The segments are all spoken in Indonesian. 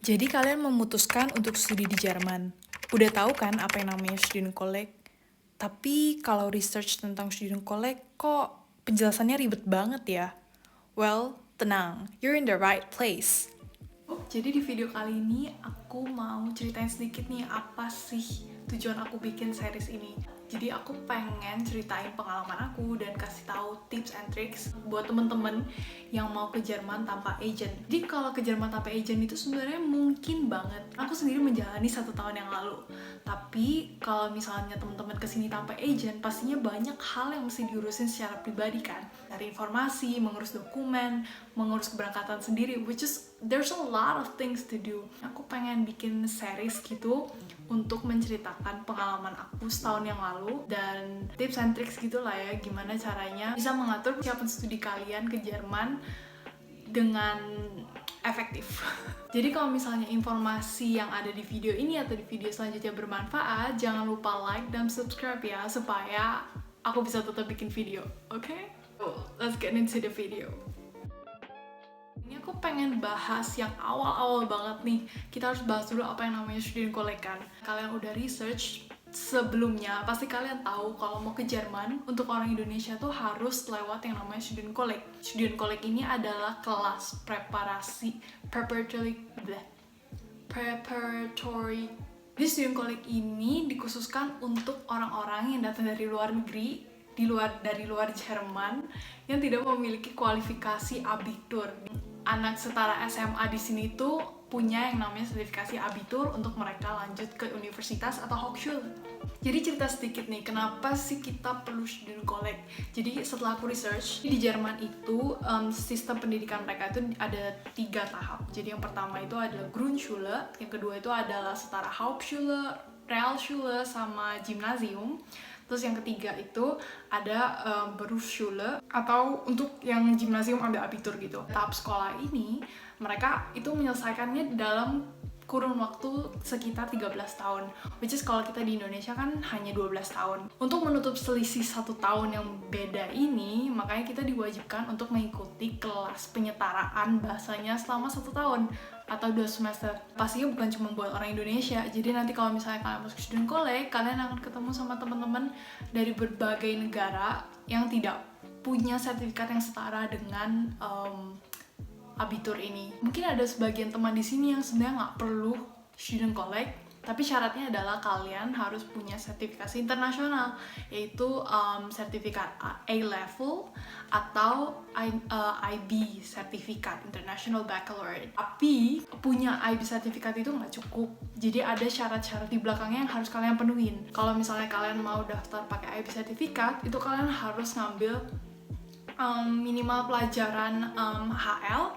Jadi kalian memutuskan untuk studi di Jerman. Udah tahu kan apa yang namanya student college? Tapi kalau research tentang student college kok penjelasannya ribet banget ya? Well, tenang, you're in the right place. Jadi di video kali ini aku mau ceritain sedikit nih apa sih tujuan aku bikin series ini. Jadi aku pengen ceritain pengalaman aku dan kasih tahu tips and tricks buat temen-temen yang mau ke Jerman tanpa agent. Jadi kalau ke Jerman tanpa agent itu sebenarnya mungkin banget. Aku sendiri menjalani 1 tahun yang lalu. Tapi kalau misalnya teman-teman kesini tanpa agent, pastinya banyak hal yang mesti diurusin secara pribadi kan. Cari informasi, mengurus dokumen, mengurus keberangkatan sendiri, which is there's a lot of things to do. Aku pengen bikin series gitu untuk menceritakan pengalaman aku setahun yang lalu dan tips and tricks gitu lah ya, gimana caranya bisa mengatur persiapan studi kalian ke Jerman dengan efektif. Jadi kalau misalnya informasi yang ada di video ini atau di video selanjutnya bermanfaat, jangan lupa like dan subscribe ya, supaya aku bisa tetap bikin video, oke? So, let's get into the video. Ini aku pengen bahas yang awal-awal banget nih. Kita harus bahas dulu apa yang namanya student college kan. Kalian udah research sebelumnya, pasti kalian tahu kalau mau ke Jerman untuk orang Indonesia tuh harus lewat yang namanya student college. Student college ini adalah kelas preparatory. Di student college ini dikhususkan untuk orang-orang yang datang dari luar negeri, dari luar Jerman, yang tidak memiliki kualifikasi abitur. Anak setara SMA di sini tuh punya yang namanya sertifikasi abitur untuk mereka lanjut ke universitas atau Hochschule. Jadi cerita sedikit nih, kenapa sih kita perlu student college? Jadi setelah aku research, di Jerman itu sistem pendidikan mereka itu ada 3 tahap. Jadi yang pertama itu adalah Grundschule, yang kedua itu adalah setara Hauptschule, Realschule, sama Gymnasium. Terus yang ketiga itu ada Berufsschule, atau untuk yang gimnasium ambil abitur gitu. Tahap sekolah ini mereka itu menyelesaikannya dalam kurun waktu sekitar 13 tahun, which is kalau kita di Indonesia kan hanya 12 tahun. Untuk menutup selisih 1 tahun yang beda ini, makanya kita diwajibkan untuk mengikuti kelas penyetaraan bahasanya selama 1 tahun atau 2 semester. Pastinya bukan cuma buat orang Indonesia, jadi nanti kalau misalnya kalian masuk student college, kalian akan ketemu sama teman-teman dari berbagai negara yang tidak punya sertifikat yang setara dengan abitur ini. Mungkin ada sebagian teman di sini yang sebenarnya nggak perlu student college, tapi syaratnya adalah kalian harus punya sertifikasi internasional, yaitu sertifikat A-level atau IB sertifikat, International Baccalaureate. Tapi punya IB sertifikat itu nggak cukup, jadi ada syarat-syarat di belakangnya yang harus kalian penuhin. Kalau misalnya kalian mau daftar pakai IB sertifikat, itu kalian harus ngambil minimal pelajaran HL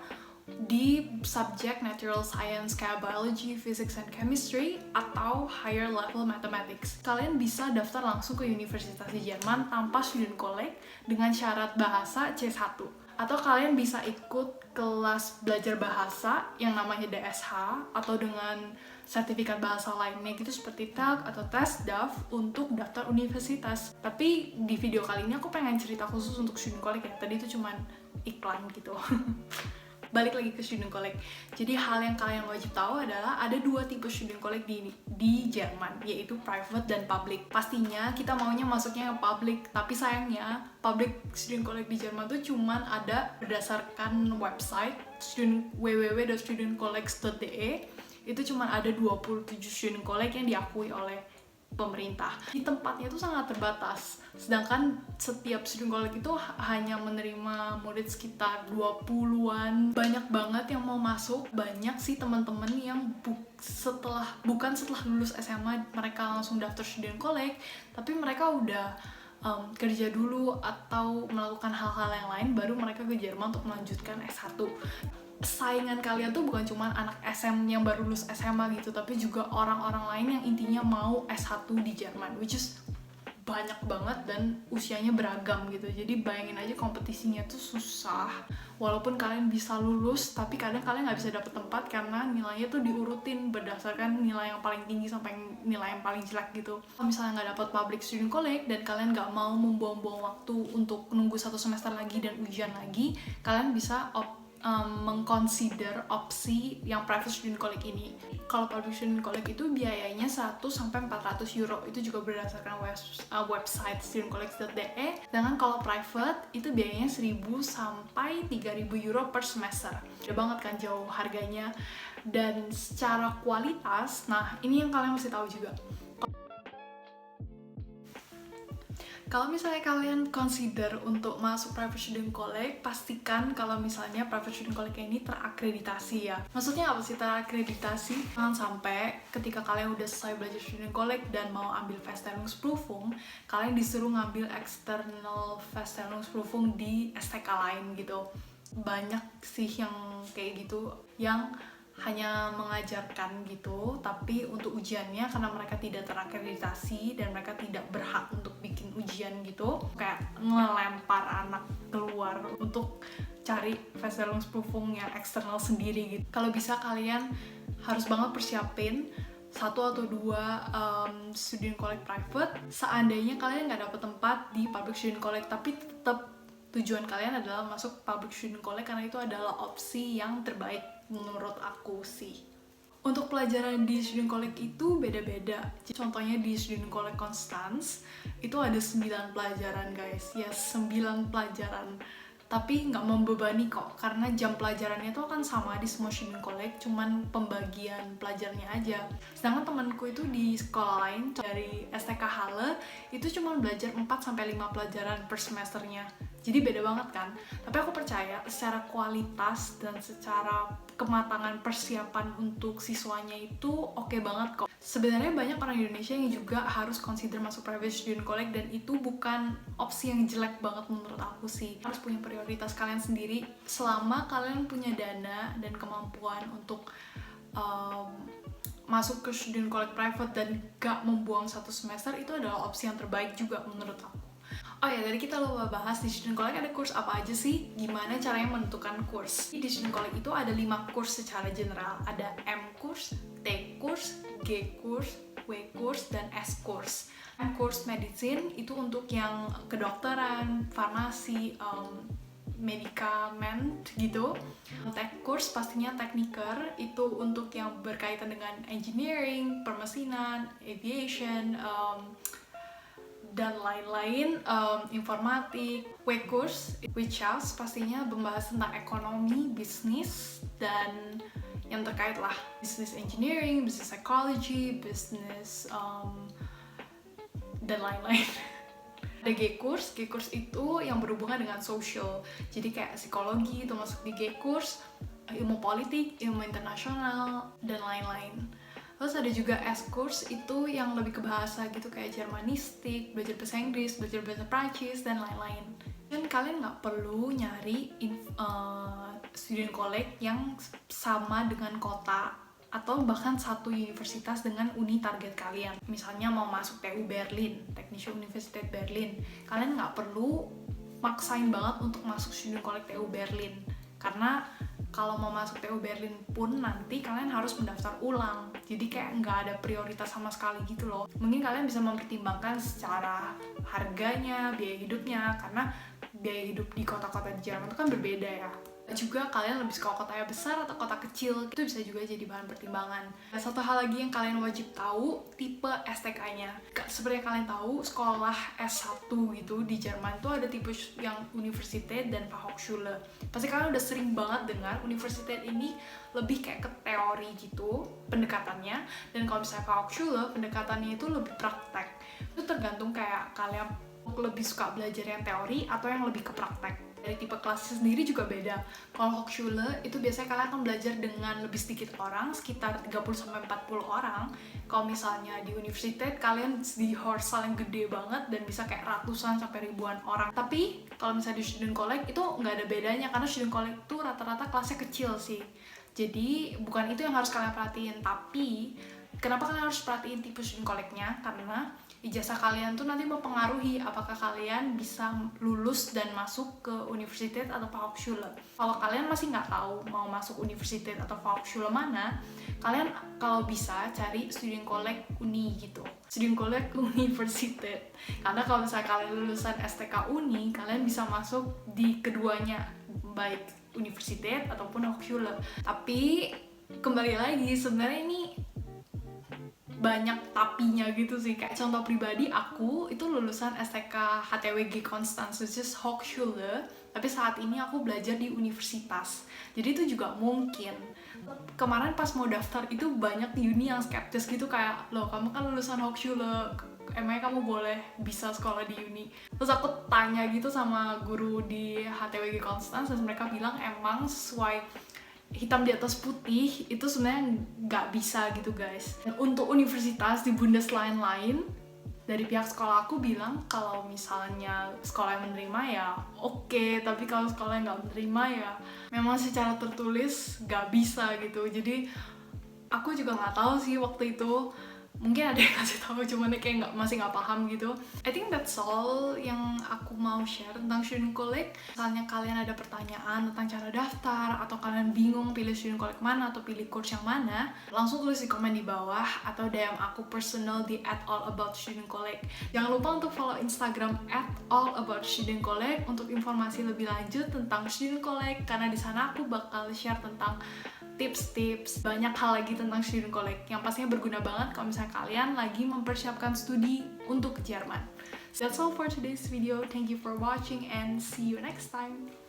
di subjek natural science kayak biology, physics, and chemistry, atau higher level mathematics. Kalian bisa daftar langsung ke universitas di Jerman tanpa student college dengan syarat bahasa C1. Atau kalian bisa ikut kelas belajar bahasa yang namanya DSH, atau dengan sertifikat bahasa lainnya gitu seperti TELK atau TESDAF untuk daftar universitas. Tapi di video kali ini aku pengen cerita khusus untuk student college ya. Tadi itu cuman iklan gitu. Balik lagi ke student college. Jadi hal yang kalian wajib tahu adalah ada 2 tipe student college di Jerman, yaitu private dan public. Pastinya kita maunya masuknya yang public, tapi sayangnya public student college di Jerman tuh cuman ada berdasarkan website www.studentcollege.de. Itu cuma ada 27 student college yang diakui oleh pemerintah. Di tempatnya itu sangat terbatas. Sedangkan setiap student college itu hanya menerima murid sekitar 20-an. Banyak banget yang mau masuk. Banyak sih teman-teman yang bukan setelah lulus SMA mereka langsung daftar student college, tapi mereka udah kerja dulu atau melakukan hal-hal yang lain baru mereka ke Jerman untuk melanjutkan S1. Saingan kalian tuh bukan cuma anak SM yang baru lulus SMA gitu, tapi juga orang-orang lain yang intinya mau S1 di Jerman, which is banyak banget dan usianya beragam gitu. Jadi bayangin aja kompetisinya tuh susah. Walaupun kalian bisa lulus, tapi kadang kalian nggak bisa dapet tempat karena nilainya tuh diurutin berdasarkan nilai yang paling tinggi sampai nilai yang paling jelek gitu. Kalau misalnya nggak dapet public student college dan kalian nggak mau membuang-buang waktu untuk nunggu 1 semester lagi dan ujian lagi, kalian bisa mengconsider opsi yang private student college ini. Kalau public student college itu biayanya 100-400 euro, itu juga berdasarkan website studentcollege.de. Sedangkan kalau private itu biayanya 1.000-3.000 euro per semester. Beda banget kan jauh harganya. Dan secara kualitas, nah ini yang kalian mesti tahu juga. Kalau misalnya kalian consider untuk masuk private student college, pastikan kalau misalnya private student college ini terakreditasi ya. Maksudnya apa sih terakreditasi? Jangan sampai ketika kalian udah selesai belajar student college dan mau ambil Feststellungsprüfung, kalian disuruh ngambil external Feststellungsprüfung di STK lain gitu. Banyak sih yang kayak gitu, yang hanya mengajarkan gitu, tapi untuk ujiannya karena mereka tidak terakreditasi dan mereka tidak berhak untuk bikin ujian gitu, kayak ngelempar anak keluar untuk cari Feststellungsprüfung yang eksternal sendiri gitu. Kalau bisa kalian harus banget persiapin 1 atau 2 student college private. Seandainya kalian nggak dapet tempat di public student college, tapi tetap tujuan kalian adalah masuk public student college karena itu adalah opsi yang terbaik menurut aku sih. Untuk pelajaran di student college itu beda-beda. Contohnya di student college Konstanz itu ada 9 pelajaran guys. Ya 9 pelajaran. Tapi nggak membebani kok, karena jam pelajarannya itu akan sama di semua student college, cuman pembagian pelajarannya aja. Sedangkan temanku itu di sekolah lain, dari STK Halle, itu cuma belajar 4-5 pelajaran per semesternya. Jadi beda banget kan? Tapi aku percaya secara kualitas dan secara kematangan persiapan untuk siswanya itu oke banget kok. Sebenarnya banyak orang Indonesia yang juga harus consider masuk private student college dan itu bukan opsi yang jelek banget menurut aku sih. Harus punya prioritas kalian sendiri selama kalian punya dana dan kemampuan untuk masuk ke student college private dan gak membuang 1 semester, itu adalah opsi yang terbaik juga menurut aku. Oh ya, tadi kita lupa bahas di student college ada kurs apa aja sih? Gimana caranya menentukan kurs? Di student college itu ada 5 kurs secara general. Ada M kurs, T kurs, G kurs, W kurs, dan S kurs. M kurs medicine itu untuk yang kedokteran, farmasi, medikamen gitu. Tech kurs pastinya tekniker, itu untuk yang berkaitan dengan engineering, permesinan, aviation, dan lain-lain, informatik. W course, Wirtschaft pastinya membahas tentang ekonomi, bisnis, dan yang terkait lah, business engineering, business psychology, business, dan lain-lain. Ada G course itu yang berhubungan dengan social, jadi kayak psikologi itu masuk di G course, ilmu politik, ilmu internasional, dan lain-lain. Terus ada juga S course itu yang lebih ke bahasa gitu, kayak Jermanistik, belajar bahasa Inggris, belajar bahasa Prancis, dan lain-lain. Dan kalian nggak perlu nyari student college yang sama dengan kota atau bahkan satu universitas dengan uni target kalian. Misalnya mau masuk TU Berlin, Technische Universität Berlin, kalian nggak perlu maksain banget untuk masuk student college TU Berlin, karena kalau mau masuk TU Berlin pun nanti kalian harus mendaftar ulang. Jadi kayak nggak ada prioritas sama sekali gitu loh. Mungkin kalian bisa mempertimbangkan secara harganya, biaya hidupnya, karena biaya hidup di kota-kota di Jerman itu kan berbeda ya. Juga kalian lebih suka kota yang besar atau kota kecil, itu bisa juga jadi bahan pertimbangan. Dan satu hal lagi yang kalian wajib tahu, tipe STK-nya. Seperti yang kalian tahu, sekolah S1 gitu di Jerman tuh ada tipe yang Universität dan Fachhochschule. Pasti kalian udah sering banget dengar Universität ini lebih kayak ke teori gitu pendekatannya, dan kalau misalnya Fachhochschule pendekatannya itu lebih praktek. Itu tergantung kayak kalian lebih suka belajar yang teori atau yang lebih ke praktek. Dari tipe kelasnya sendiri juga beda. Kalau Hochschule itu biasanya kalian akan belajar dengan lebih sedikit orang, sekitar 30-40 orang. Kalau misalnya di universitas kalian di Hörsaal yang gede banget dan bisa kayak ratusan sampai ribuan orang. Tapi kalau misalnya di student college itu nggak ada bedanya, karena student college itu rata-rata kelasnya kecil sih. Jadi bukan itu yang harus kalian perhatiin, tapi kenapa kalian harus perhatiin tipe student college-nya? Karena ijazah kalian tuh nanti mempengaruhi apakah kalian bisa lulus dan masuk ke universitas atau Fachhochschule. Kalau kalian masih nggak tahu mau masuk universitas atau Fachhochschule mana, kalian kalau bisa cari student college uni gitu. Student college universitas. Karena kalau misalnya kalian lulusan STK uni, kalian bisa masuk di keduanya, baik Universität ataupun Hochschule. Tapi kembali lagi, sebenarnya ini banyak tapinya gitu sih. Kayak contoh pribadi, aku itu lulusan STK HTWG Konstanz, which is Hochschule, tapi saat ini aku belajar di universitas. Jadi itu juga mungkin. Kemarin pas mau daftar itu banyak uni yang skeptis gitu, kayak loh kamu kan lulusan Hochschule, emangnya kamu boleh bisa sekolah di uni? Terus aku tanya gitu sama guru di HTWG Konstanz, dan mereka bilang emang sesuai hitam di atas putih itu sebenarnya nggak bisa gitu guys. Dan untuk universitas di Bundesland lain, dari pihak sekolah aku bilang kalau misalnya sekolah yang menerima ya oke, tapi kalau sekolah yang nggak menerima ya memang secara tertulis nggak bisa gitu. Jadi aku juga nggak tahu sih waktu itu, mungkin ada yang kasih tahu cuman kayak masih nggak paham gitu. I think that's all yang aku mau share tentang Student College. Misalnya kalian ada pertanyaan tentang cara daftar, atau kalian bingung pilih Student College mana atau pilih course yang mana, langsung tulis di komen di bawah atau DM aku personal di @allaboutstudentcollege. Jangan lupa untuk follow Instagram @allaboutstudentcollege untuk informasi lebih lanjut tentang Student College, karena di sana aku bakal share tentang tips-tips, banyak hal lagi tentang Student College yang pastinya berguna banget kalau misalnya kalian lagi mempersiapkan studi untuk ke Jerman. That's all for today's video. Thank you for watching and see you next time.